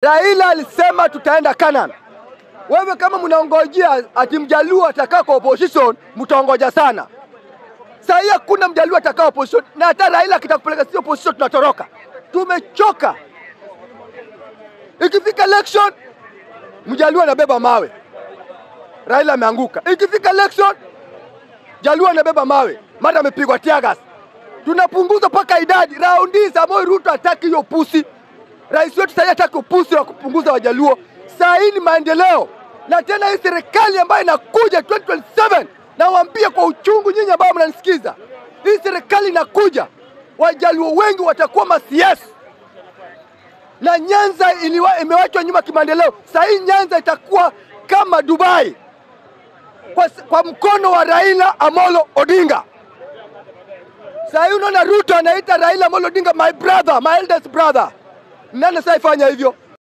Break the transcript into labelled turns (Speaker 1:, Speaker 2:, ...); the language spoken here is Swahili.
Speaker 1: Raila alisema tutaenda Canaan. Wewe kama mnaongojea ati Mjaluo atakaa kwa opposition, mtaongoja sana. Sasa hii hakuna Mjaluo atakaa opposition, na hata Raila akitakupeleka sio opposition tunatoroka. Tumechoka. Ikifika election, Mjaluo anabeba mawe. Raila ameanguka. Ikifika election, Jaluo anabeba mawe. Mara amepigwa tear gas. Tunapunguza paka idadi. Raundi Samoei Ruto hataki hiyo pusi. Rais wetu sasa hataki upusi wa kupunguza Wajaluo. Sasa hii ni maendeleo. Na tena hii serikali ambayo inakuja 2027, nawaambia kwa uchungu nyinyi ambao mnanisikiza. Hii serikali inakuja. Wajaluo wengi watakuwa ma-CS. Na Nyanza imewachwa nyuma kimaendeleo. Sasa hii Nyanza itakuwa kama Dubai. Kwa mkono wa Raila Amolo Odinga. Sasa hii unaona Ruto anaita Raila Amolo Odinga my brother, my eldest brother. Nani sasa ifanya hivyo?